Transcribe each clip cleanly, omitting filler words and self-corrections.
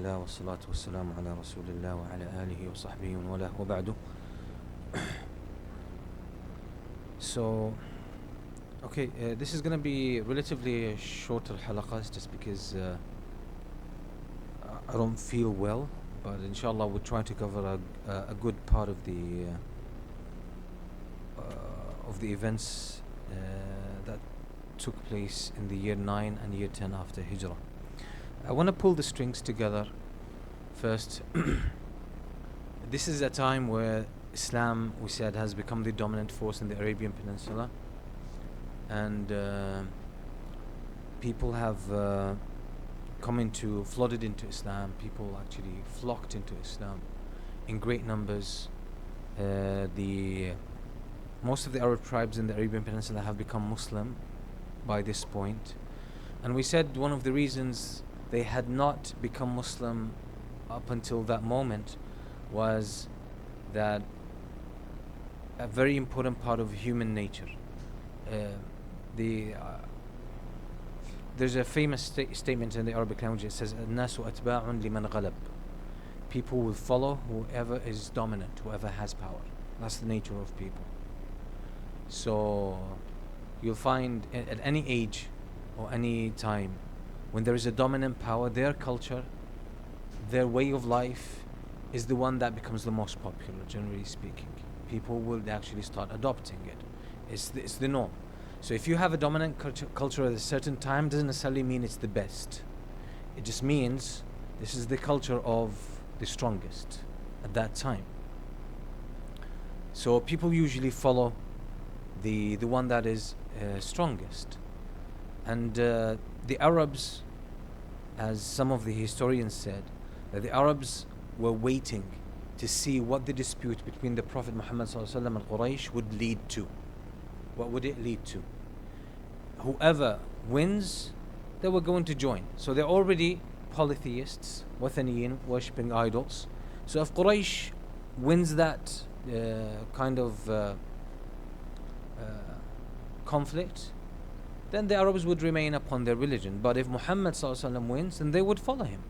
الله والصلاة والسلام على رسول الله وعلى آله وصحبه ومن والاه وبعد. So, okay, this is going to be relatively shorter halaqas just because I don't feel well, but inshallah we'll try to cover a good part of the events that took place in the year 9 and year 10 after Hijrah. I want to pull the strings together first. This is a time where Islam, we said, has become the dominant force in the Arabian Peninsula, and people have flooded into Islam. People actually flocked into Islam in great numbers. Most of the Arab tribes in the Arabian Peninsula have become Muslim by this point, and we said one of the reasons they had not become Muslim up until that moment was that a very important part of human nature. There's a famous statement in the Arabic language. It says, "الناس أتباع لمن غلب." People will follow whoever is dominant, whoever has power. That's the nature of people. So you'll find at any age or any time, when there is a dominant power, their culture, their way of life is the one that becomes the most popular, generally speaking. People will actually start adopting it. It's the norm. So if you have a dominant culture at a certain time, doesn't necessarily mean it's the best. It just means this is the culture of the strongest at that time. So people usually follow the one that is strongest. And the Arabs, as some of the historians said, that the Arabs were waiting to see what the dispute between the Prophet Muhammad ﷺ and Quraysh would lead to. What would it lead to? Whoever wins, they were going to join. So they're already polytheists, wathaniyin, worshipping idols. So if Quraysh wins that kind of conflict, then the Arabs would remain upon their religion. But if Muhammad ﷺ wins, then they would follow him.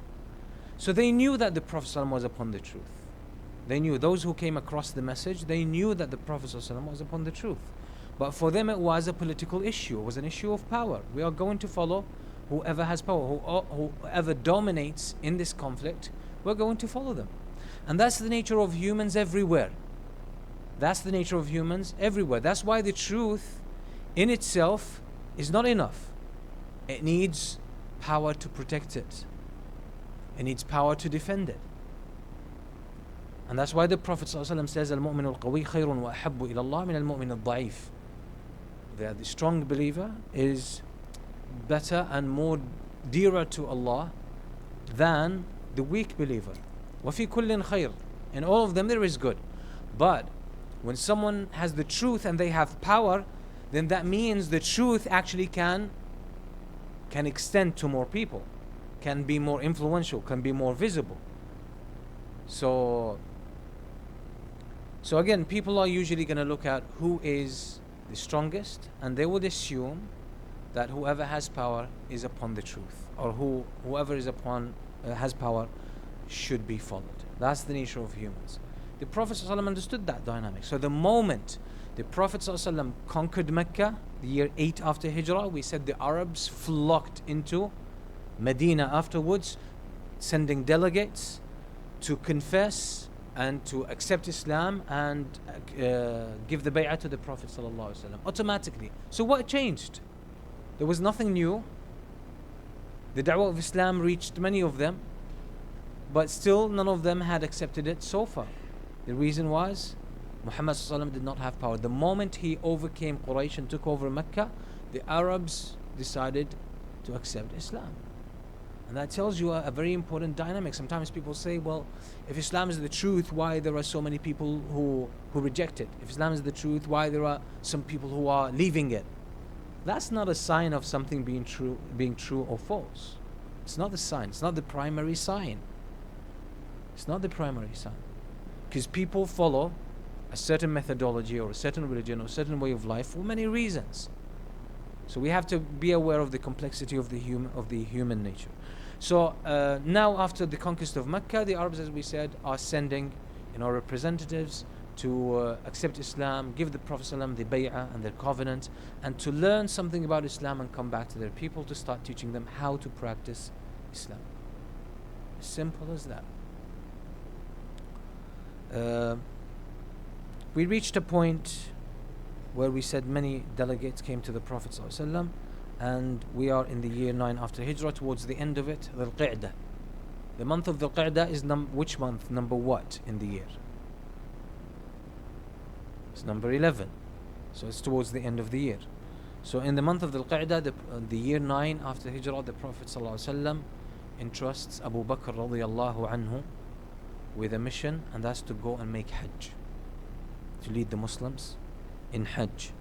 So they knew that the Prophet ﷺ was upon the truth. They knew, those who came across the message, they knew that the Prophet ﷺ was upon the truth. But for them it was a political issue. It was an issue of power. We are going to follow whoever has power, whoever dominates in this conflict, we're going to follow them. And that's the nature of humans everywhere. That's the nature of humans everywhere. That's why the truth in itself is not enough. It needs power to protect it. It needs power to defend it. And that's why the Prophet ﷺ says, "Al-mu'min al-qawi khayrun wa ahabbu ila Allah min al-mu'min al-da'if." The strong believer is better and more dearer to Allah than the weak believer. وَفِي كُلٍّ خَيْرٍ. In all of them there is good. But when someone has the truth and they have power, then that means the truth actually can extend to more people, can be more influential, can be more visible. So again, people are usually going to look at who is the strongest, and they would assume that whoever has power is upon the truth, or whoever is upon has power should be followed. That's the nature of humans. The Prophet ﷺ understood that dynamic. So the moment the Prophet ﷺ conquered Mecca, the year 8 after Hijrah, we said the Arabs flocked into Medina afterwards, sending delegates to confess and to accept Islam and give the bay'ah to the Prophet ﷺ automatically. So what changed? There was nothing new. The da'wah of Islam reached many of them, but still none of them had accepted it so far. The reason was Muhammad ﷺ did not have power. The moment he overcame Quraysh and took over Mecca, the Arabs decided to accept Islam. And that tells you a very important dynamic. Sometimes people say, well, if Islam is the truth, why there are so many people who reject it? If Islam is the truth, why there are some people who are leaving it? That's not a sign of something being true or false. It's not the sign. It's not the primary sign. It's not the primary sign. Because people follow a certain methodology or a certain religion or a certain way of life for many reasons. So we have to be aware of the complexity of the human nature. So now after the conquest of Mecca, the Arabs, as we said, are sending representatives to accept Islam, give the Prophet ﷺ the bay'ah and their covenant, and to learn something about Islam and come back to their people to start teaching them how to practice Islam. As simple as that. We reached a point where we said many delegates came to the Prophet ﷺ, and we are in the year 9 after Hijrah, towards the end of it, Dhul Qa'dah. The month of Dhul Qa'dah is which month? Number what in the year? It's number 11. So it's towards the end of the year. So in the month of Dhul Qa'dah, the year 9 after Hijrah, the Prophet ﷺ entrusts Abu Bakr radiallahu anhu with a mission, and that's to go and make Hajj, to lead the Muslims in Hajj.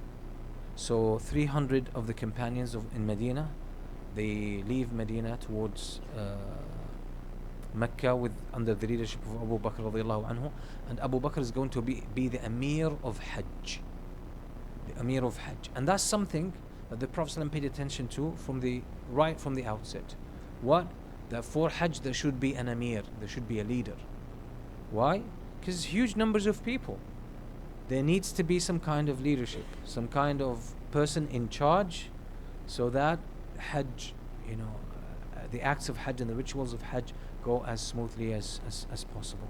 So 300 of the companions in Medina, they leave Medina towards Mecca under the leadership of Abu Bakr radiallahu anhu, and Abu Bakr is going to be the Amir of Hajj. The Amir of Hajj. And that's something that the Prophet ﷺ paid attention to from the outset. What? That for Hajj there should be an Amir, there should be a leader. Why? Because huge numbers of people. There needs to be some kind of leadership, some kind of person in charge, so that Hajj, the acts of Hajj and the rituals of Hajj go as smoothly as possible.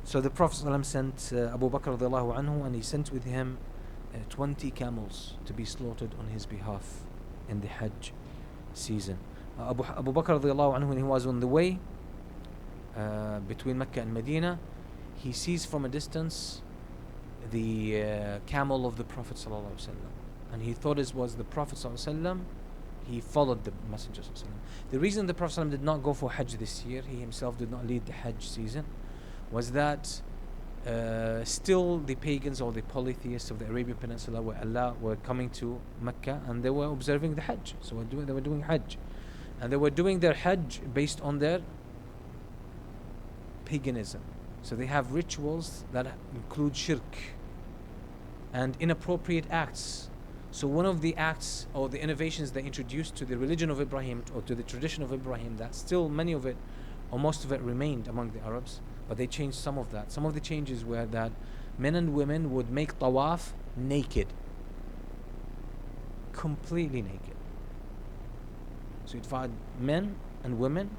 So the Prophet ﷺ sent Abu Bakr radiallahu anhu, and he sent with him 20 camels to be slaughtered on his behalf in the Hajj season. Abu Bakr radiallahu anhu, when he was on the way between Mecca and Medina, he sees from a distance the camel of the Prophet ﷺ, and he thought it was the Prophet ﷺ. He followed the Messenger ﷺ. The reason the Prophet ﷺ did not go for Hajj this year, he himself did not lead the Hajj season, was that still the pagans or the polytheists of the Arabian Peninsula were coming to Mecca, and they were observing the Hajj. So they were doing Hajj, and they were doing their Hajj based on their paganism. So they have rituals that include shirk and inappropriate acts. So one of the acts or the innovations they introduced to the religion of Ibrahim, or to the tradition of Ibrahim, that still many of it or most of it remained among the Arabs, but they changed some of that. Some of the changes were that men and women would make tawaf naked, completely naked. So you'd find men and women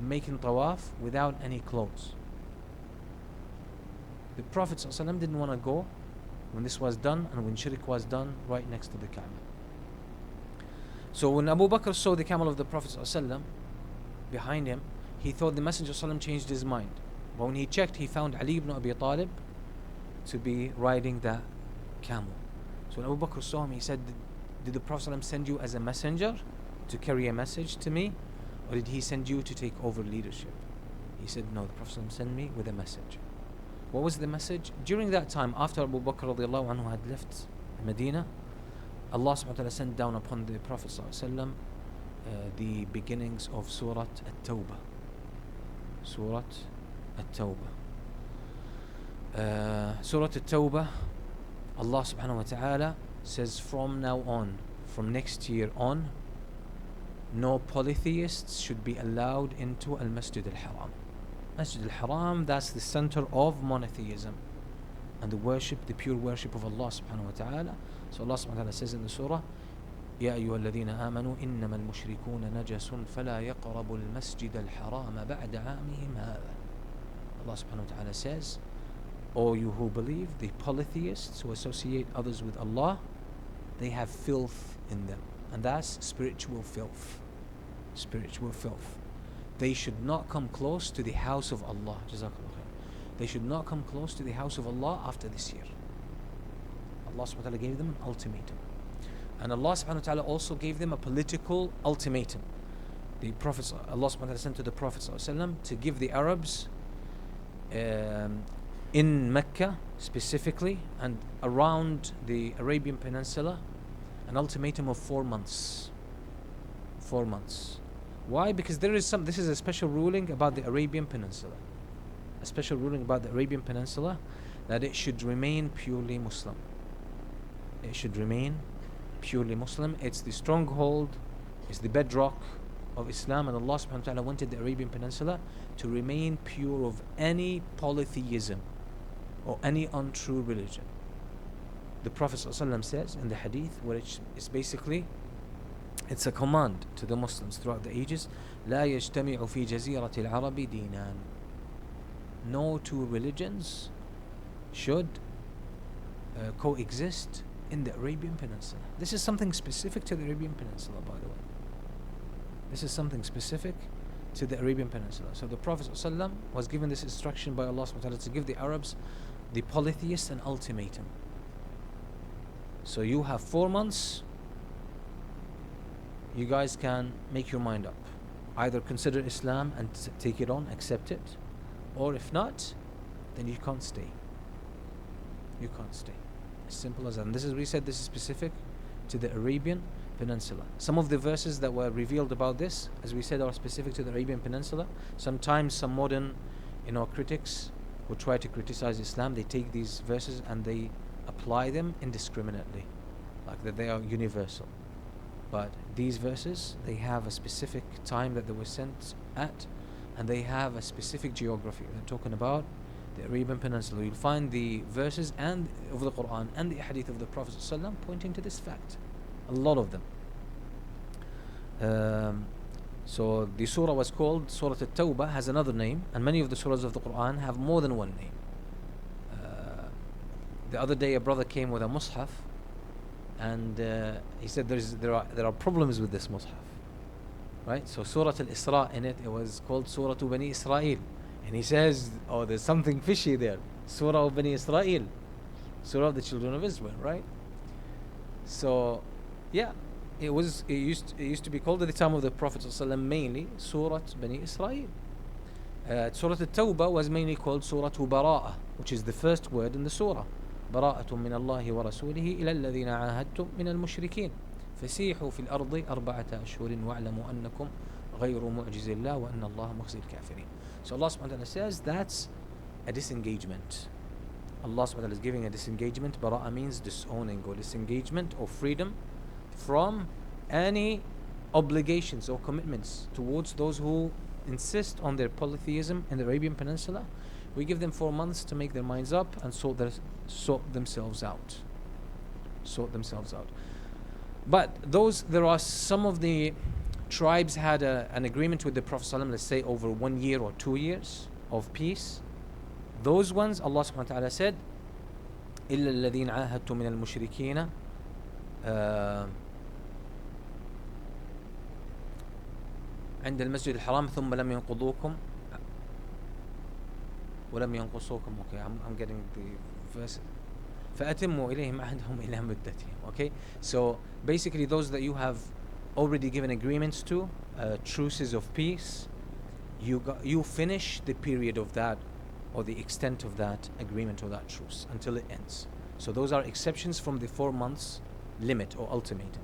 making tawaf without any clothes. The Prophet ﷺ didn't want to go when this was done and when shirk was done right next to the Kaaba. So when Abu Bakr saw the camel of the Prophet ﷺ behind him, he thought the Messenger ﷺ changed his mind. But when he checked, he found Ali ibn Abi Talib to be riding that camel. So when Abu Bakr saw him, he said, did the Prophet ﷺ send you as a messenger to carry a message to me, or did he send you to take over leadership? He said, no, the Prophet ﷺ sent me with a message. What was the message? During that time, after Abu Bakr radiallahu anhu had left Medina, Allah subhanahu wa ta'ala sent down upon the Prophet ﷺ the beginnings of Surah At-Tawbah. Surah At-Tawbah. Surah At-Tawbah, Allah subhanahu wa ta'ala says, from now on, from next year on, no polytheists should be allowed into Al-Masjid Al-Haram. Masjid Al-Haram, that's the center of monotheism and the worship, the pure worship of Allah subhanahu wa ta'ala. So Allah subhanahu wa ta'ala says in the surah, يا أيها الذين آمنوا إنما المشركون نجس فلا يقربوا المسجد الحرام بعد عامهم هذا. Allah subhanahu wa ta'ala says, O you who believe, the polytheists who associate others with Allah, they have filth in them, and that's spiritual filth. Spiritual filth. They should not come close to the house of Allah. Jazakallah khair. They should not come close to the house of Allah after this year. Allah subhanahu wa ta'ala gave them an ultimatum. And Allah subhanahu wa ta'ala also gave them a political ultimatum. The Prophet, Allah subhanahu wa ta'ala sent to the Prophet ﷺ to give the Arabs in Mecca specifically and around the Arabian Peninsula an ultimatum of 4 months. 4 months. Why? Because this is a special ruling about the Arabian Peninsula. A special ruling about the Arabian Peninsula, that it should remain purely Muslim. It should remain purely Muslim. It's the stronghold, it's the bedrock of Islam, and Allah subhanahu wa ta'ala wanted the Arabian Peninsula to remain pure of any polytheism or any untrue religion. The Prophet ﷺ says in the hadith, which is basically, it's a command to the Muslims throughout the ages, لا يجتمع في جزيرة العرب دينان. No two religions should coexist in the Arabian Peninsula. This is something specific to the Arabian Peninsula, by the way. This is something specific to the Arabian Peninsula. So the Prophet ﷺ was given this instruction by Allah subhanahu wa ta'ala to give the Arabs, the polytheists, an ultimatum. So you have 4 months. You guys can make your mind up. Either consider Islam and take it on, accept it, or if not, then you can't stay. You can't stay. As simple as that. And this is, we said, this is specific to the Arabian Peninsula. Some of the verses that were revealed about this, as we said, are specific to the Arabian Peninsula. Sometimes some modern, critics who try to criticize Islam, they take these verses and they apply them indiscriminately, like that they are universal. But these verses, they have a specific time that they were sent at, and they have a specific geography. They're talking about the Arabian Peninsula. You'll find the verses and of the Quran and the hadith of the Prophet ﷺ pointing to this fact. A lot of them. So the surah was called Surah At-Tawbah, has another name, and many of the surahs of the Quran have more than one name. The other day a brother came with a mushaf, and he said there are problems with this mushaf, right? So Surah Al-Isra, in it was called Surah Bani Israel, and he says, oh, there's something fishy there. Surah of Bani Israel, Surah of the children of Israel, right? So yeah, it used to be called at the time of the Prophet ﷺ mainly Surah Bani Israel. Surah At-Tawbah was mainly called Surah Bara'ah, which is the first word in the surah. براءة من الله ورسوله إلى الذين عاهدتم من المشركين فسيحوا في الأرض 4 أشهر واعلموا أنكم غير معجز الله وأن الله مخزي الكافرين. So Allah subhanahu wa ta'ala says that's a disengagement. Allah subhanahu wa ta'ala is giving a disengagement. Bara'a means disowning or disengagement or freedom from any obligations or commitments towards those who insist on their polytheism in the Arabian Peninsula. We give them 4 months to make their minds up and sort themselves out. Sort themselves out. But there are some of the tribes had an agreement with the Prophet ﷺ, let's say over 1 year or 2 years of peace. Those ones, Allah subhanahu wa ta'ala said, إِلَّا الَّذِينَ عَاهَدْتُم مِّنَ الْمُشْرِكِينَ عند المسجد الحرام ثم لم ينقضوكم ولم ينقصوكم. Okay, I'm getting the verse. فأتموا إليهم عهدهم إلى مدتهم. Okay, so basically those that you have already given agreements to, truces of peace, you finish the period of that or the extent of that agreement or that truce until it ends. So those are exceptions from the 4 months limit or ultimatum.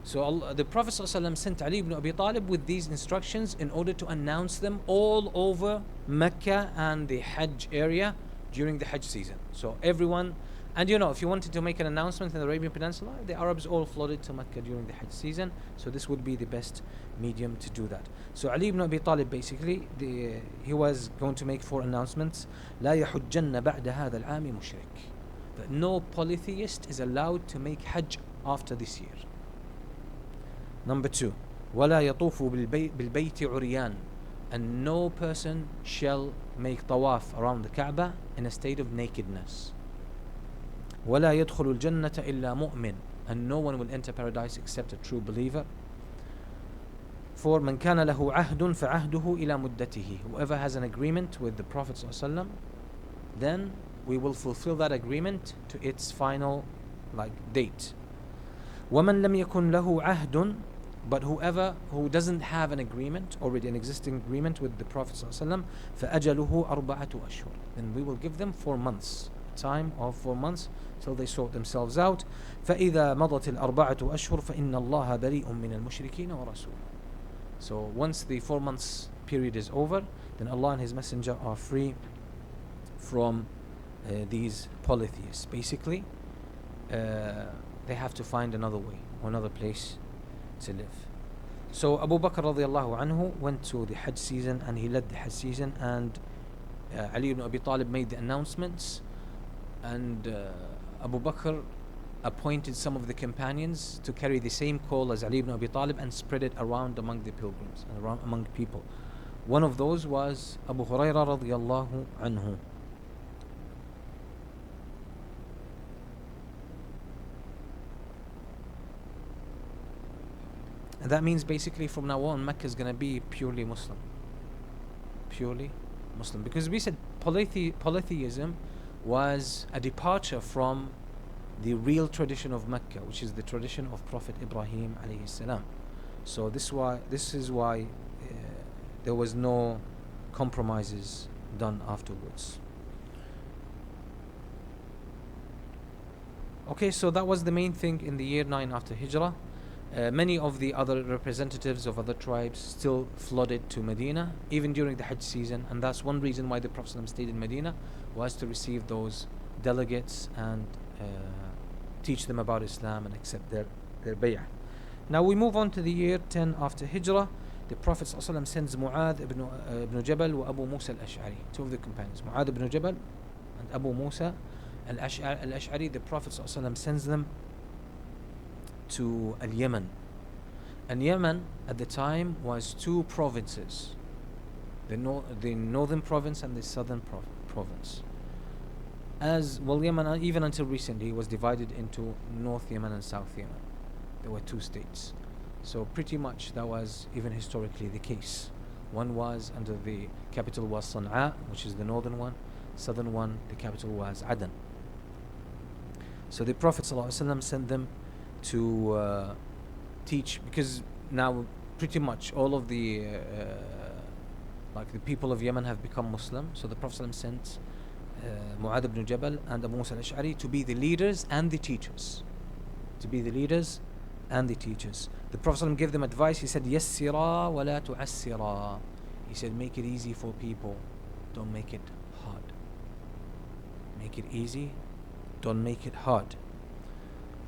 So the Prophet ﷺ sent Ali ibn Abi Talib with these instructions in order to announce them all over Mecca and the Hajj area during the Hajj season. So everyone, and if you wanted to make an announcement in the Arabian Peninsula, the Arabs all flooded to Mecca during the Hajj season. So this would be the best medium to do that. So Ali ibn Abi Talib basically, he was going to make 4 announcements. لا يحجن بعد هذا العام مشرك. That no polytheist is allowed to make Hajj after this year. Number 2, ولا يطوف بالبيت عريان, and no person shall make tawaf around the Kaaba in a state of nakedness. ولا يدخل الجنة إلا مؤمن, and no one will enter paradise except a true believer. For من كان له عهد فعهده إلى مدته, whoever has an agreement with the Prophet ﷺ, then we will fulfill that agreement to its final date. ومن لم يكن له عهد, but whoever who doesn't have an agreement, already an existing agreement with the Prophet ﷺ, فأجله 4 أشهر, then we will give them 4 months, time of 4 months till they sort themselves out. فإذا مضت 4 أشهر فإن الله بريء من المشركين ورسوله. So once the 4 months period is over, then Allah and His Messenger are free from these polytheists. Basically, they have to find another way or another place to live. So Abu Bakr radiallahu anhu went to the Hajj season, and he led the Hajj season, and Ali ibn Abi Talib made the announcements, and Abu Bakr appointed some of the companions to carry the same call as Ali ibn Abi Talib and spread it around among the pilgrims and around among people. One of those was Abu Hurairah radiallahu anhu. And that means basically from now on Mecca is going to be purely Muslim. Purely Muslim. Because we said polytheism was a departure from the real tradition of Mecca, which is the tradition of Prophet Ibrahim alayhi salam. So this is why there was no compromises done afterwards. Okay, so that was the main thing in the year 9 after Hijrah. Many of the other representatives of other tribes still flooded to Medina, even during the Hajj season, and that's one reason why the Prophet ﷺ stayed in Medina, was to receive those delegates and teach them about Islam and accept their bay'ah. Now we move on to the year 10 after Hijrah. The Prophet ﷺ sends Mu'adh ibn Jabal wa Abu Musa al-Ash'ari, two of the companions, Mu'adh ibn Jabal and Abu Musa al-Ash'ari. The Prophet ﷺ sends them to Yemen. And Yemen at the time was two provinces, the northern province and the southern province. As well, Yemen even until recently was divided into North Yemen and South Yemen. There were two states. So pretty much that was even historically the case. One was under the capital was Sana'a, which is the northern one. Southern one, the capital was Aden. So the Prophet ﷺ sent them to teach, because now pretty much all of the like the people of Yemen have become Muslim. So the Prophet ﷺ sent Mu'adh ibn Jabal and Abu Musa al-Ash'ari to be the leaders and the teachers. To be the leaders and the teachers. The Prophet ﷺ gave them advice. He said, Yassira wa la tu'assira. He said, make it easy for people, don't make it hard. Make it easy, don't make it hard.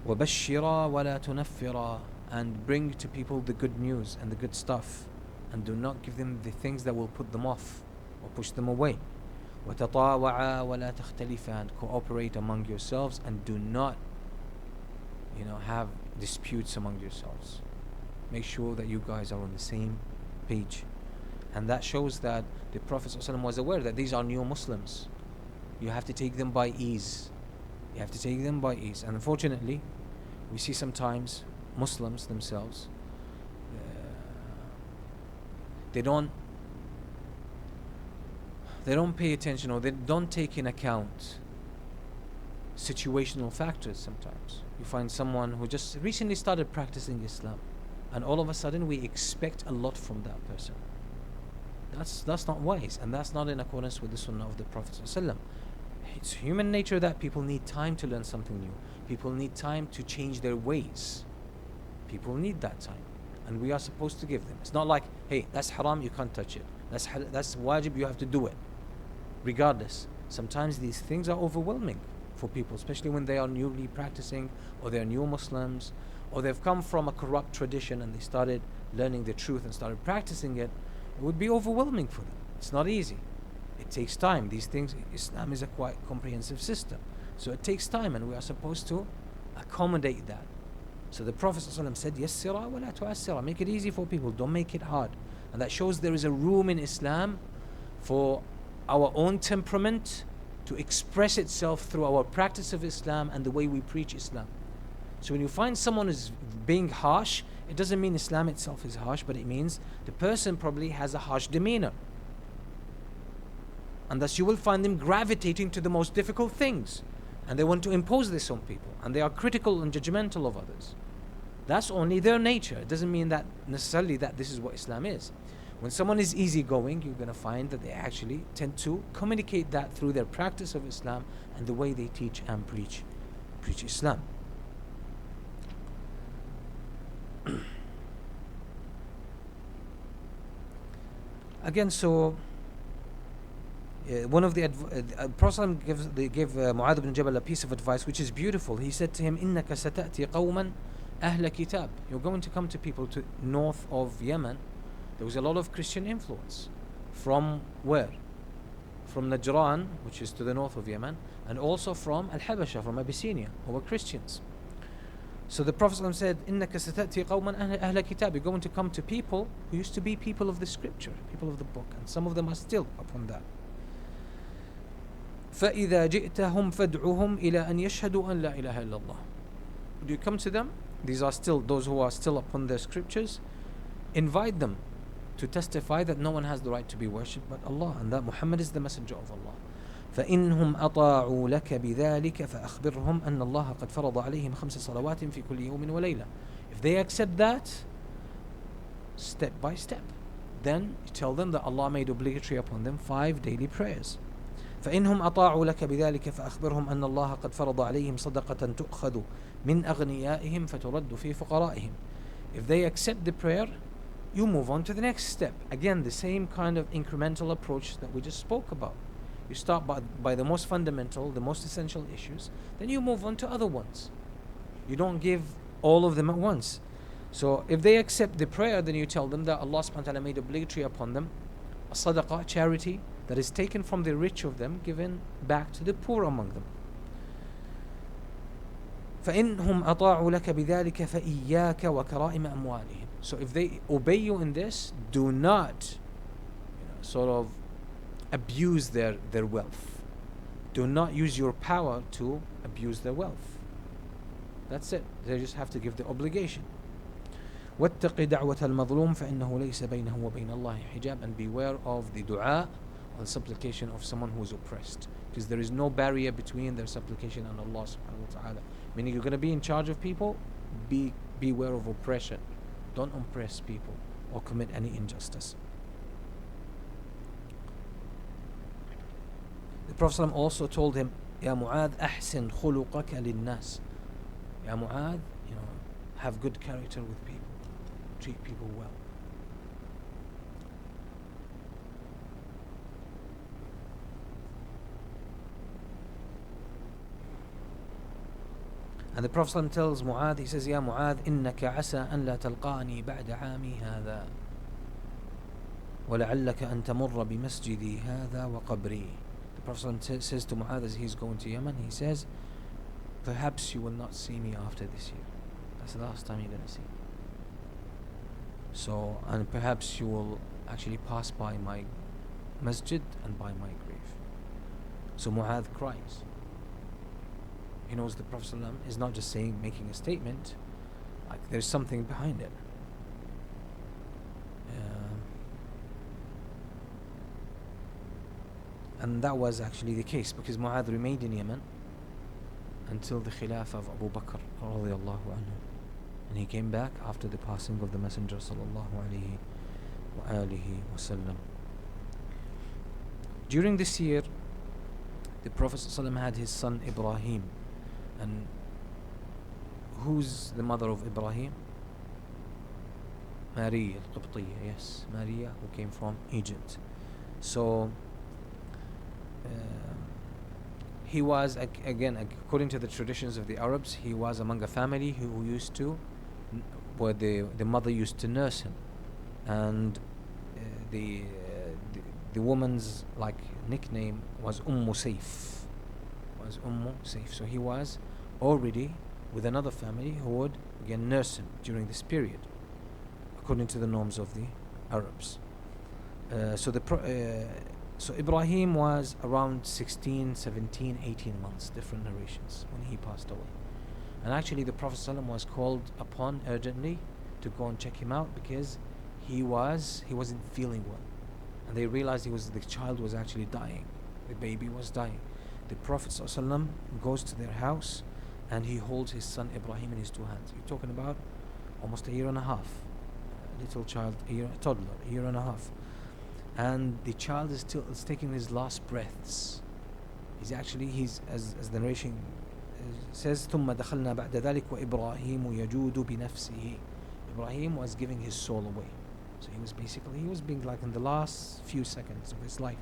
وَبَشِّرَا وَلَا تُنَفِّرَا. And bring to people the good news and the good stuff, and do not give them the things that will put them off or push them away. وَتَطَاوَعَا وَلَا تَخْتَلِفَا. And cooperate among yourselves, and do not have disputes among yourselves. Make sure that you guys are on the same page. And that shows that the Prophet ﷺ was aware that these are new Muslims. You have to take them by ease. You have to take them by ease. And unfortunately, we see sometimes Muslims themselves, they don't pay attention, or they don't take in account situational factors. Sometimes you find someone who just recently started practicing Islam, and all of a sudden we expect a lot from that person. That's not wise, and that's not in accordance with the Sunnah of the Prophet ﷺ. It's human nature that people need time to learn something new. People need time to change their ways. People need that time, and we are supposed to give them. It's not like, hey, that's haram, you can't touch it. That's wajib, you have to do it. Regardless, sometimes these things are overwhelming for people, especially when they are newly practicing, or they are new Muslims, or they've come from a corrupt tradition and they started learning the truth and started practicing it. It would be overwhelming for them. It's not easy. It takes time. These things, Islam is a quite comprehensive system. So it takes time, and we are supposed to accommodate that. So the Prophet ﷺ said, Yassira wa la tu'assira. Make it easy for people, don't make it hard. And that shows there is a room in Islam for our own temperament to express itself through our practice of Islam and the way we preach Islam. So when you find someone is being harsh, it doesn't mean Islam itself is harsh, but it means the person probably has a harsh demeanor. And thus you will find them gravitating to the most difficult things, and they want to impose this on people, and they are critical and judgmental of others. That's only their nature. It doesn't mean that necessarily that this is what Islam is. When someone is easygoing, you're going to find that they actually tend to communicate that through their practice of Islam and the way they teach and preach Islam. Again, so one of the Prophet gave Mu'adh ibn Jabal a piece of advice which is beautiful. He said to him, إِنَّكَ سَتَأْتِي قَوْمًا Ahl Kitab. You're going to come to people to north of Yemen. There was a lot of Christian influence. From where? From Najran, which is to the north of Yemen, and also from Al-Habasha, from Abyssinia, who were Christians. So the Prophet ﷺ said, إِنَّكَ سَتَأْتِي قَوْمًا أَهْلَ كِتَابِ. You're going to come to people who used to be people of the scripture, people of the book, and some of them are still upon that. فَإِذَا جِئْتَهُمْ فَادْعُهُمْ إِلَىٰ أَنْ يَشْهَدُوا أَنْ لَا إِلَهَ إِلَّا اللَّهِ. Do you come to them? These are still those who are still upon their scriptures. Invite them to testify that no one has the right to be worshipped but Allah, and that Muhammad is the messenger of Allah. فإنهم أطاعوا لك بذلك فأخبرهم أن الله قد فرض عليهم 5 صلوات في كل يوم وليلة. If they accept that, step by step, then you tell them that Allah made obligatory upon them 5 daily prayers. فإنهم أطاعوا لك بذلك فأخبرهم أن الله قد فرض عليهم صدقة تؤخذ من أغنيائهم فترد في فقرائهم. If they accept the prayer, you move on to the next step. Again, the same kind of incremental approach that we just spoke about. You start by the most fundamental, the most essential issues, then you move on to other ones. You don't give all of them at once. So if they accept the prayer, then you tell them that Allah subhanahu wa ta'ala made obligatory upon them a sadaqah, charity, that is taken from the rich of them, given back to the poor among them. فإنهم أطاعوا لك بذلك فإياك وكرائم أموالهم. So if they obey you in this, do not sort of abuse their wealth. Do not use your power to abuse their wealth. That's it. They just have to give the obligation. واتق دعوة المظلوم فإنه ليس بينه وبين الله حجاب. And beware of the dua or the supplication of someone who is oppressed, because there is no barrier between their supplication and Allah subhanahu wa ta'ala. Meaning, you're going to be in charge of people, beware of oppression. Don't oppress people or commit any injustice. The Prophet ﷺ also told him, Ya Mu'adh, أحسن خلقك للناس. Ya Mu'adh, have good character with people. Treat people well. And the Prophet ﷺ tells Mu'adh, he says, Ya Mu'adh, إنك عسى أن لا تلقاني بعد عامي هذا ولعلك أن تمر بمسجدي هذا وقبري. The Prophet ﷺ says to Mu'adh as he's going to Yemen, he says, perhaps you will not see me after this year. That's the last time you're going to see me. So, and perhaps you will actually pass by my masjid and by my grave. So Mu'adh cries. He knows the Prophet ﷺ is not just making a statement, like there's something behind it. And that was actually the case, because Mu'adh remained in Yemen until the Khilafah of Abu Bakr radiallahu anhu. And he came back after the passing of the Messenger sallallahu alayhi wa alihi wasallam. During this year, the Prophet ﷺ had his son Ibrahim. And who's the mother of Ibrahim? Maria al-Qibtiyya, yes, Maria, who came from Egypt. So he was, again, according to the traditions of the Arabs, he was among a family who used to, where the mother used to nurse him, and the woman's nickname was Sayf. So he was already with another family who would again nurse him during this period, according to the norms of the Arabs. So Ibrahim was around 16, 17, 18 months, different narrations, when he passed away. And actually the Prophet ﷺ was called upon urgently to go and check him out, because he wasn't feeling well. And they realized the child was actually dying. The baby was dying. The Prophet ﷺ goes to their house and he holds his son Ibrahim in his 2 hands. You're talking about almost a year and a half. A little child, a toddler, a year and a half. And the child is taking his last breaths. He's as the narration says, ثم دخلنا بعد ذلك وإبراهيم يجود بنفسه. Ibrahim was giving his soul away. So he was being like in the last few seconds of his life.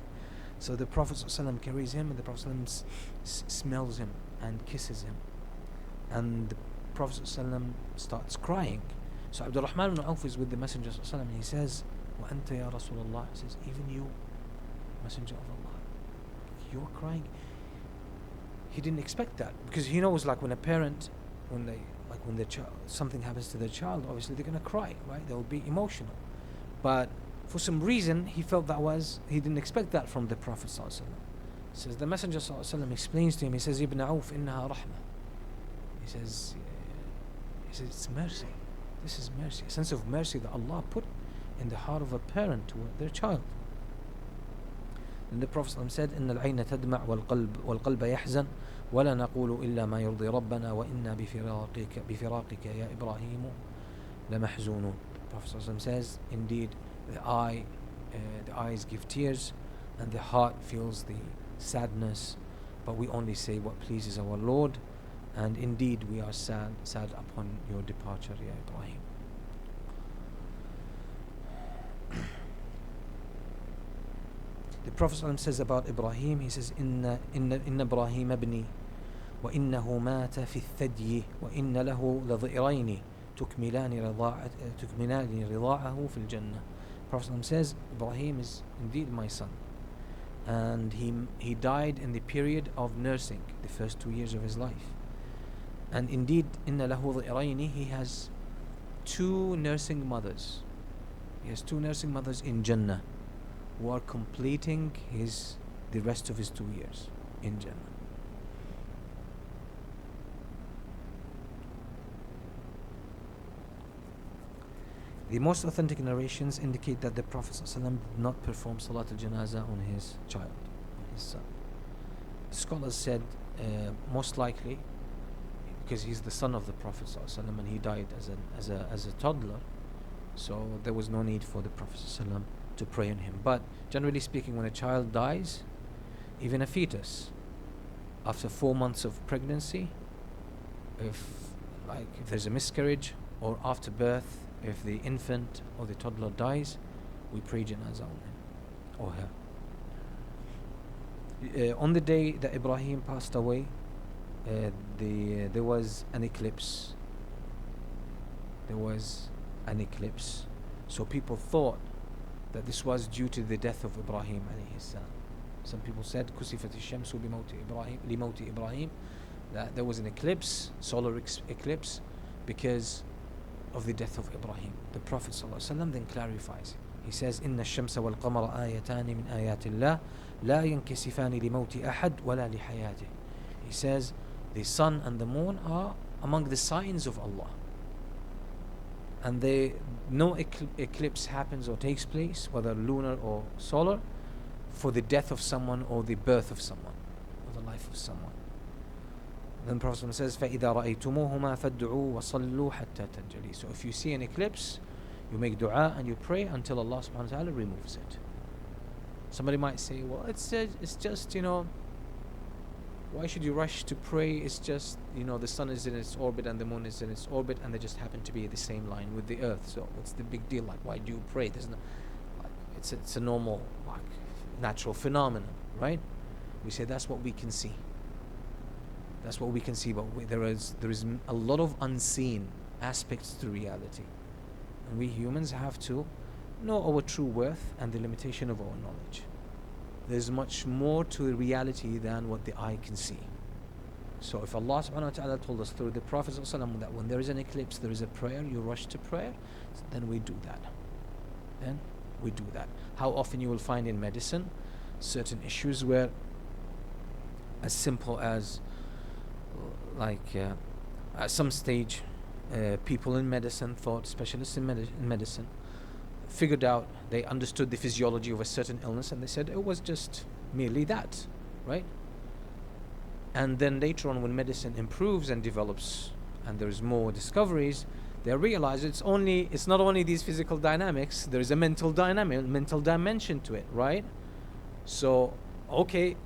So the Prophet ﷺ carries him, and the Prophet ﷺ smells him and kisses him. And Prophet ﷺ starts crying. So Abdurrahman ibn Auf is with the Messenger ﷺ, and he says, وَأَنْتَ يَا رَسُولَ اللَّهِ, he says, even you, Messenger of Allah, you're crying. He didn't expect that, because he knows, like, when a parent, when their child, something happens to their child, obviously they're going to cry, right? They'll be emotional. But for some reason, he felt he didn't expect that from the Prophet ﷺ. Says the Messenger ﷺ explains to him, he says, Ibn Auf, innaha rahmah. He says, it's mercy. This is mercy, a sense of mercy that Allah put in the heart of a parent toward their child. And the Prophet ﷺ said, إن العين تدمع والقلب يحزن ولا نقول إلا ما يرضي ربنا وإنا بفراقك يا إبراهيم لمحزونون. The Prophet ﷺ says, indeed, the eyes give tears and the heart feels the sadness, but we only say what pleases our Lord, and indeed we are sad upon your departure, Ya Ibrahim. The Prophet ﷺ says about Ibrahim, he says, إن إبراهيم ابني وإنه مات في الثدي وإن له لضئرين تكملان رضاعه في الجنة. Prophet ﷺ says, Ibrahim is indeed my son, and he died in the period of nursing, the first 2 years of his life. And indeed, إن له ضئرين, he has 2 nursing mothers. He has 2 nursing mothers in Jannah, who are completing the rest of his 2 years in Jannah. The most authentic narrations indicate that the Prophet ﷺ did not perform Salat al-Janazah on his child, on his son. Scholars said most likely because he's the son of the Prophet ﷺ and he died as a toddler, so there was no need for the Prophet ﷺ to pray on him. But generally speaking, when a child dies, even a fetus, after 4 months of pregnancy, if there's a miscarriage, or after birth, if the infant or the toddler dies, we pray janazah on him or her. On the day that Ibrahim passed away, there was an eclipse. So people thought that this was due to the death of Ibrahim alayhi salam. Some people said kusifat ash-shamsu limawti Ibrahim, that there was an eclipse, solar eclipse, because of the death of Ibrahim. The Prophet ﷺ then clarifies. He says, إن الشمس والقمر آيتان من آيات الله لا ينكسفان لموت أحد ولا لحياته. He says, the sun and the moon are among the signs of Allah, and no eclipse happens or takes place, whether lunar or solar, for the death of someone or the birth of someone or the life of someone. Then the Prophet says, فَإِذَا رَأَيْتُمُوهُمَا فَادْعُوا وَصَلُّوا حَتَّى تَنْجَلِي. So if you see an eclipse, you make dua and you pray until Allah subhanahu wa ta'ala removes it. Somebody might say, well, it's just, why should you rush to pray? It's just, the sun is in its orbit and the moon is in its orbit, and they just happen to be in the same line with the earth. So what's the big deal? Like, why do you pray? There's no, it's a normal, natural phenomenon, right? We say that's what we can see. That's what we can see, but there is a lot of unseen aspects to reality, and we humans have to know our true worth and the limitation of our knowledge. There's much more to reality than what the eye can see. So if Allah subhanahu wa ta'ala told us through the Prophet ﷺ that when there is an eclipse there is a prayer, you rush to prayer, then we do that. How often you will find in medicine certain issues where, as simple as at some stage, people in medicine thought, specialists in medicine, figured out, they understood the physiology of a certain illness, and they said it was just merely that, right? And then later on, when medicine improves and develops and there's more discoveries, they realize it's not only these physical dynamics, there is a mental dimension to it, right? So okay,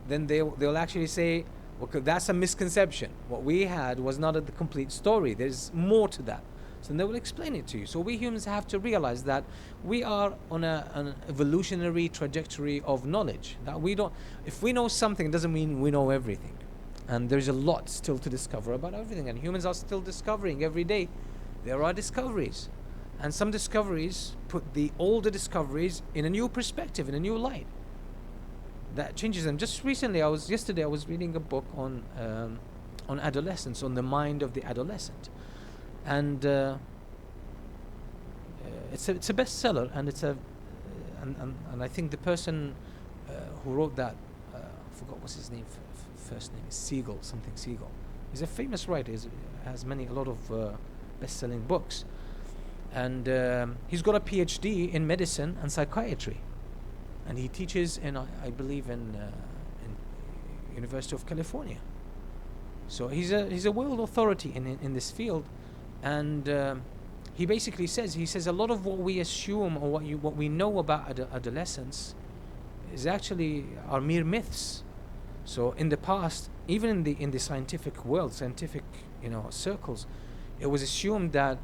then they'll actually say, okay, that's a misconception. What we had was not the complete story. There's more to that. So they will explain it to you. So we humans have to realize that we are on an evolutionary trajectory of knowledge. That if we know something, it doesn't mean we know everything. And there's a lot still to discover about everything, and humans are still discovering every day. There are discoveries, and some discoveries put the older discoveries in a new perspective, in a new light. That changes them. Just recently, yesterday I was reading a book on adolescence, on the mind of the adolescent, and it's a bestseller, and and I think the person who wrote that, I forgot what's his name. First name is something Siegel. He's a famous writer. He has a lot of best-selling books, and he's got a PhD in medicine and psychiatry, and he teaches I believe in University of California. So he's a world authority in this field, and he basically says a lot of what we assume or what we know about adolescence is actually are mere myths. So in the past, even in the scientific world, circles, it was assumed that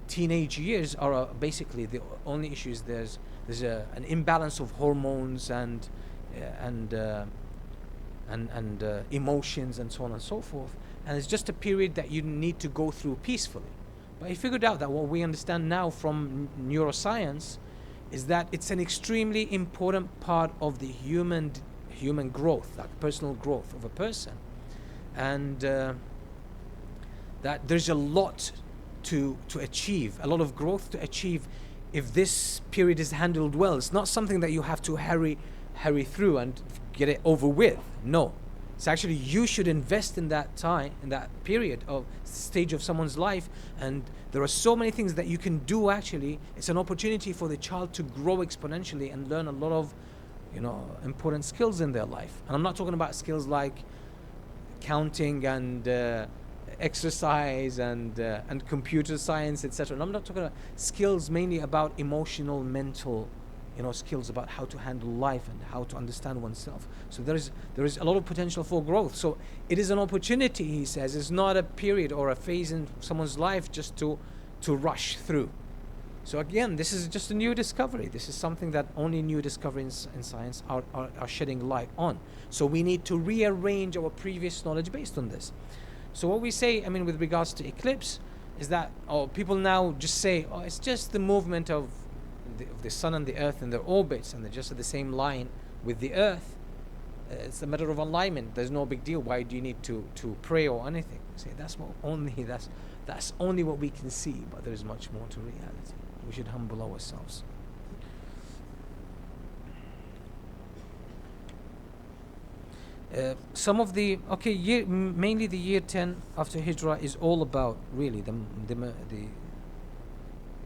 teenage years are basically the only issues. There's an imbalance of hormones and emotions and so on and so forth, and it's just a period that you need to go through peacefully. But he figured out that what we understand now from neuroscience is that it's an extremely important part of the human growth, like personal growth of a person, and that there's a lot to achieve, a lot of growth to achieve if this period is handled well. It's not something that you have to hurry through and get it over with. No, it's actually you should invest in that time, in that period of stage of someone's life, and there are so many things that you can do. Actually, it's an opportunity for the child to grow exponentially and learn a lot of important skills in their life. And I'm not talking about skills like counting and exercise and computer science, etc. And I'm not talking about skills mainly about emotional, mental, skills about how to handle life and how to understand oneself. So there is a lot of potential for growth. So it is an opportunity, he says. It's not a period or a phase in someone's life just to rush through. So again, this is just a new discovery. This is something that only new discoveries in science are shedding light on. So we need to rearrange our previous knowledge based on this. So what we say, with regards to eclipse, is that people now just say, it's just the movement of the sun and the earth in their orbits, and they're just at the same line with the earth. It's a matter of alignment. There's no big deal. Why do you need to pray or anything? Say that's only what we can see, but there is much more to reality. We should humble ourselves. Some of the mainly the year 10 after Hijrah is all about really the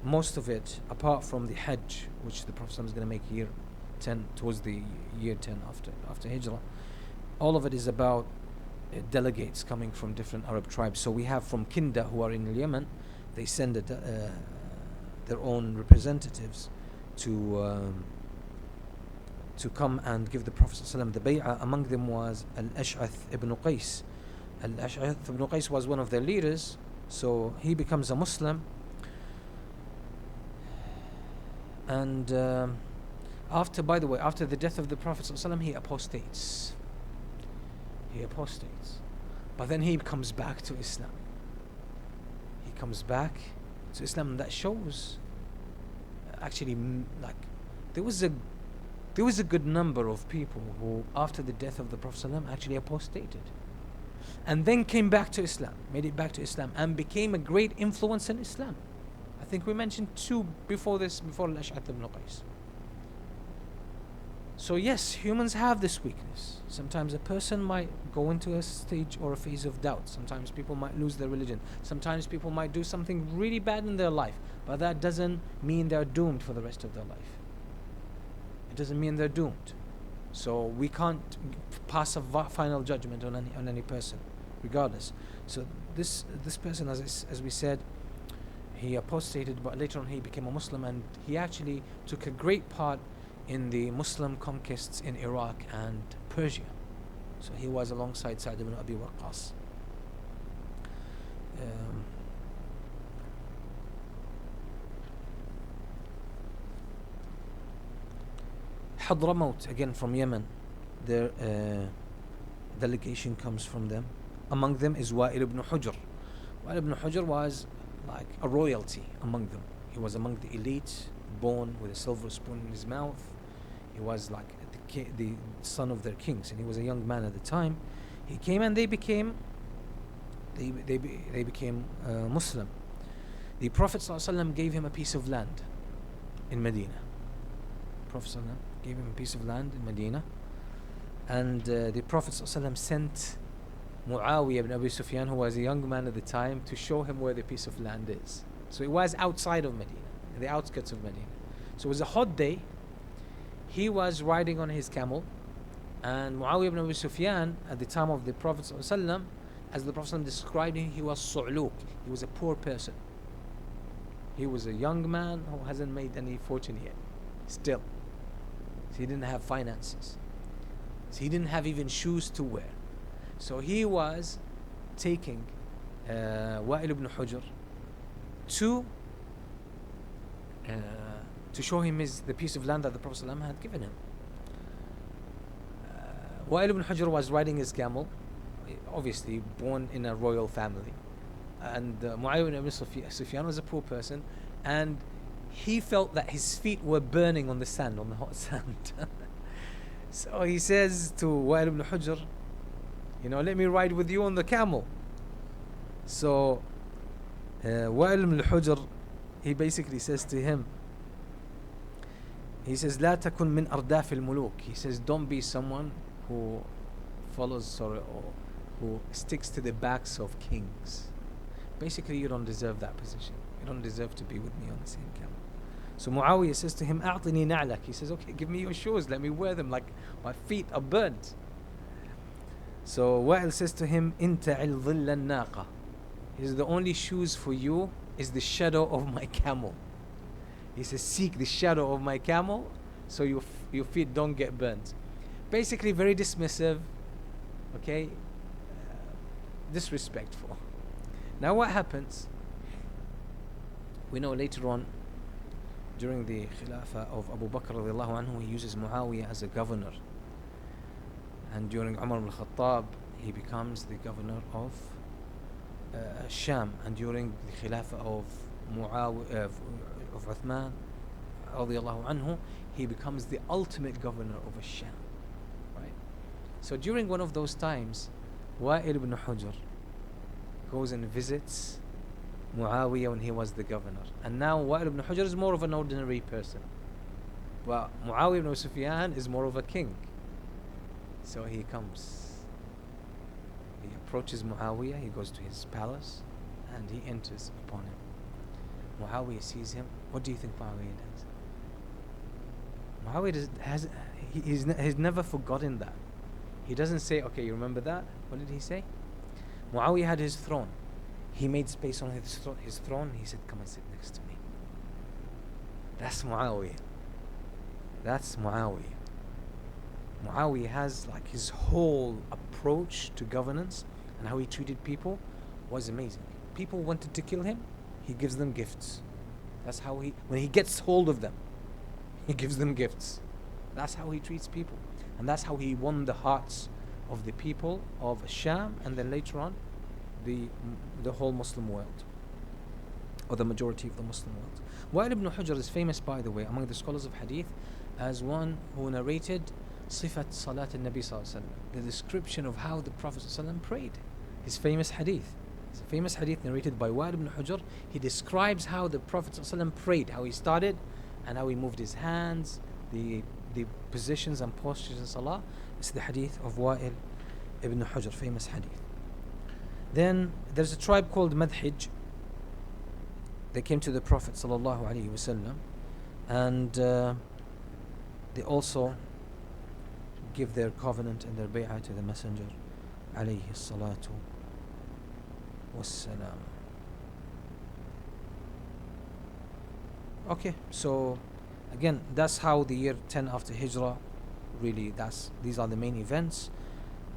most of it, apart from the Hajj, which the Prophet is going to make year 10 towards the year 10 after Hijrah. All of it is about delegates coming from different Arab tribes. So we have from Kinda, who are in Yemen, they send their own representatives to come and give the Prophet ﷺ the bay'ah. Among them was Al-Ash'ath ibn Qais. Al-Ash'ath ibn Qais was one of their leaders, so he becomes a Muslim. And after the death of the Prophet ﷺ, he apostates. But then he comes back to Islam. So Islam, that shows actually there was a good number of people who after the death of the Prophet ﷺ actually apostated and then came back to Islam, made it back to Islam, and became a great influence in Islam. I think we mentioned two before Al-Ash'ath ibn Qais. So yes, humans have this weakness. Sometimes a person might go into a stage or a phase of doubt. Sometimes people might lose their religion. Sometimes people might do something really bad in their life. But that doesn't mean they're doomed for the rest of their life. It doesn't mean they're doomed. So we can't pass a final judgment on any person, regardless. So this person, as we said, he apostated, but later on he became a Muslim, and he actually took a great part in the Muslim conquests in Iraq and Persia. So he was alongside Sa'd ibn Abi Waqqas. Hadramaut, again from Yemen, the delegation comes from them. Among them is Wa'il ibn Hujr. Wa'il ibn Hujr was like a royalty among them. He was among the elite, born with a silver spoon in his mouth. He was like the son of their kings, and he was a young man at the time. He came and they became Muslim. The Prophet ﷺ gave him a piece of land in Medina. Prophet ﷺ gave him a piece of land in Medina, and the Prophet ﷺ sent Muawiyah ibn Abi Sufyan, who was a young man at the time, to show him where the piece of land is. So it was outside of Medina, in the outskirts of Medina. So it was a hot day. He was riding on his camel, and Muawiyah ibn Abi Sufyan, at the time of the Prophet ﷺ, as the Prophet ﷺ described him, he was su'luk. He was a poor person. He was a young man who hasn't made any fortune yet, still. So he didn't have finances. So he didn't have even shoes to wear. So he was taking Wa'il ibn Hujr to show him the piece of land that the Prophet ﷺ had given him. Wa'il ibn Hujr was riding his camel, obviously born in a royal family. And Muawiyah ibn Abi Sufyan was a poor person, and he felt that his feet were burning on the sand, on the hot sand. So he says to Wa'il ibn Hujr, let me ride with you on the camel. So Wa'il ibn Hujr, he basically says to him, he says, لا تكن من أرداف الملوك. He says, don't be someone who follows or who sticks to the backs of kings. Basically, you don't deserve that position. You don't deserve to be with me on the same camel. So Muawiyah says to him, أعطني نعلك. He says, okay, give me your shoes. Let me wear them, like my feet are burnt. So Wa'il says to him, انتعل ظل الناقة. He says, the only shoes for you is the shadow of my camel. He says, seek the shadow of my camel so your feet don't get burnt. Basically, very dismissive, okay, disrespectful. Now what happens? We know later on, during the Khilafah of Abu Bakr radiallahu anhu, he uses Muawiyah as a governor. And during Umar al-Khattab, he becomes the governor of Sham. And during the Khilafah of Uthman radiallahu anhu, he becomes the ultimate governor of Sham. Right? So during one of those times, Wa'il ibn Hujr goes and visits Muawiyah when he was the governor. And now Wa'il ibn Hujr is more of an ordinary person, but Muawiyah ibn Sufyan is more of a king. So he comes, he approaches Muawiyah, he goes to his palace, and he enters upon him. Muawiyah sees him. What do you think Muawiyah does? Muawiyah he's never forgotten that. He doesn't say, okay, you remember that? What did he say? Muawiyah had his throne. He made space on his throne. He said, come and sit next to me. That's Muawiyah. That's Muawiyah. Muawiyah has like his whole approach to governance and how he treated people was amazing. People wanted to kill him, he gives them gifts. That's how when he gets hold of them, he gives them gifts. That's how he treats people. And that's how he won the hearts of the people of Sham, and then later on the whole Muslim world, or the majority of the Muslim world. Wa'il ibn Hujr is famous, by the way, among the scholars of hadith as one who narrated Sifat Salat al-Nabi sallallahu alaihi wasallam, the description of how the Prophet sallallahu alaihi wasallam prayed. His famous hadith. It's a famous hadith narrated by Wa'il ibn Hujr. He describes how the Prophet sallallahu alaihi wasallam prayed, how he started and how he moved his hands, the positions and postures in salah. It's the hadith of Wa'il ibn Hujr, famous hadith. Then there's a tribe called Madhij. They came to the Prophet sallallahu alaihi wasallam, and they also give their covenant and their bay'ah to the Messenger alayhi salatu wassalam. Okay, so again, that's how the year 10 after Hijrah, really, these are the main events.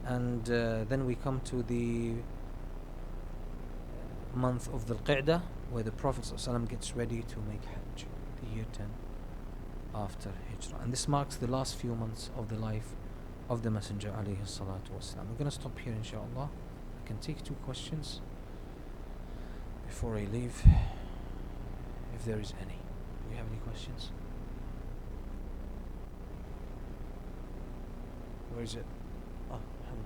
And then we come to the month of Dhul Qa'dah, where the Prophet ﷺ gets ready to make Hajj, the year 10 after Hijrah. And this marks the last few months of the life of the Messenger alayhi salatu wasalam. We're going to stop here inshallah. I can take 2 questions before I leave, if there is any. Do we have any questions? Where is it? Oh, Muhammad.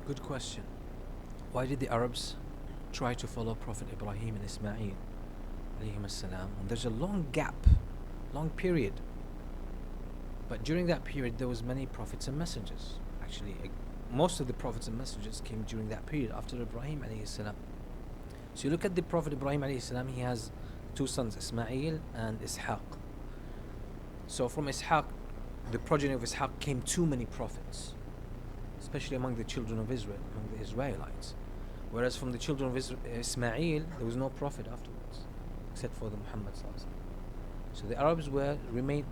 Good question. Why did the Arabs try to follow Prophet Ibrahim and Ismail alayhim as-salam? And there's a long gap, long period. But during that period there was many prophets and messengers. Actually, most of the prophets and messengers came during that period after Ibrahim alayhi salam. So you look at the Prophet Ibrahim alayhi salam, he has 2 sons, Ismail and Ishaq. So from Ishaq, the progeny of Ishaq, came too many prophets, especially among the children of Israel, among the Israelites. Whereas from the children of Ismail, there was no prophet afterwards, except for the Muhammad sallallahu alaihi wasallam. So the Arabs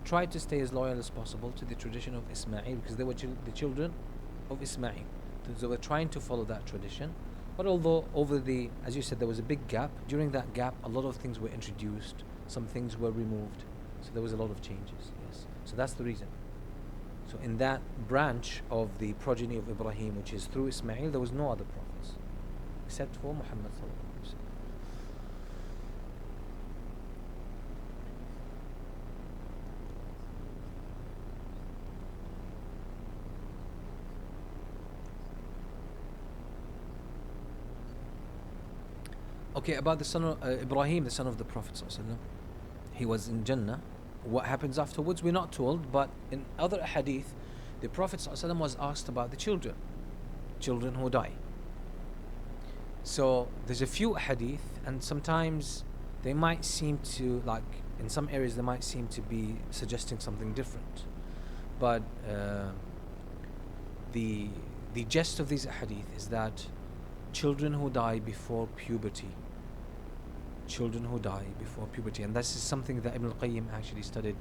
tried to stay as loyal as possible to the tradition of Ismail, because they were the children of Ismail. So they were trying to follow that tradition. But although as you said, there was a big gap, during that gap a lot of things were introduced, some things were removed. So there was a lot of changes, yes. So that's the reason. So in that branch of the progeny of Ibrahim, which is through Ismail, there was no other prophets except for Muhammad sallallahu alaihi wasallam. Okay, about the son of Ibrahim, the son of the Prophet sallallahu alaihi wasallam, he was in Jannah. What happens afterwards, we're not told, but in other hadith, the Prophet ﷺ was asked about the children who die. So there's a few hadith, and sometimes they might seem to, like in some areas, they might seem to be suggesting something different. But the gist of these hadith is that children who die before puberty, and this is something that Ibn al-Qayyim actually studied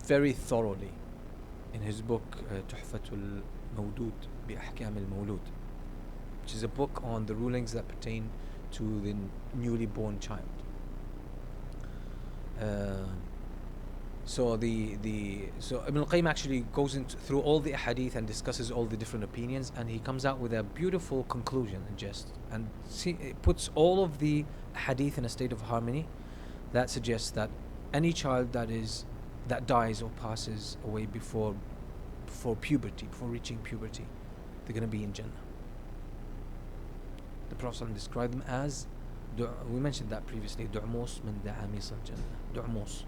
very thoroughly in his book Tuhfatul Mawdud bi Ahkam al-Mawlud, which is a book on the rulings that pertain to the newly born child. So Ibn al-Qayyim actually goes through all the hadith and discusses all the different opinions, and he comes out with a beautiful conclusion and it puts all of the hadith in a state of harmony that suggests that any child that dies or passes away before reaching puberty, they're going to be in Jannah. The Prophet described them as, we mentioned that previously, du'mus min da'amis al-Jannah. Du'mus.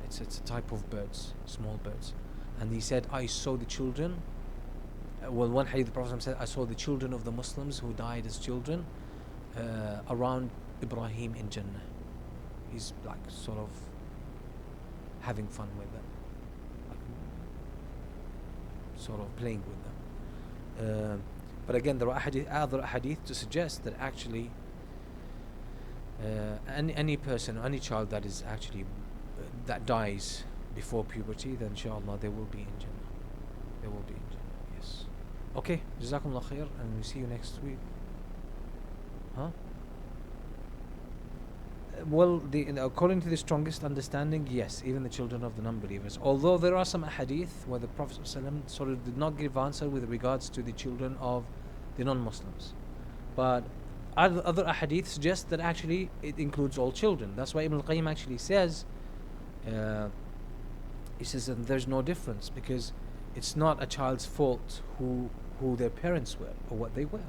It's a type of birds, small birds. And he said, I saw the children. One hadith, the Prophet said, I saw the children of the Muslims who died as children around Ibrahim in Jannah. He's like sort of having fun with them, like sort of playing with them. But again, there are other hadith to suggest that actually any person, any child that is actually that dies before puberty, then inshallah they will be in Jannah. They will be in Jannah, yes. Okay, Jazakumullah khair, and we see you next week. Well, according to the strongest understanding, yes, even the children of the non-believers. Although there are some hadith where the Prophet ﷺ sort of did not give answer with regards to the children of the non-Muslims. But other hadith suggest that actually it includes all children. That's why Ibn al-Qayyim actually says, he says that there's no difference, because it's not a child's fault who their parents were or what they were,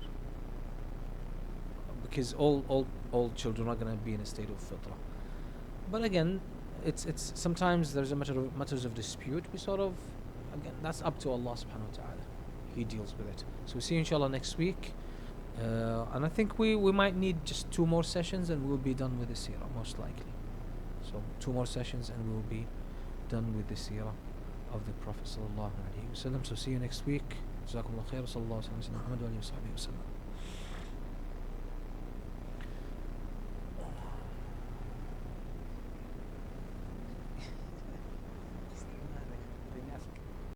because all children are going to be in a state of fitrah. But again, it's sometimes there's matters of dispute. We sort of, again, that's up to Allah subhanahu wa ta'ala. He deals with it. So we'll see you inshallah next week, and I think we might need just 2 more sessions and we'll be done with the seerah, most likely. So 2 more sessions and we'll be done with the seerah. of the Prophet sallallahu alaihi wasallam. So see you next week. جزاكم الله خير. صلى الله عليه وسلم. محمد وآله وصحبه وسلم.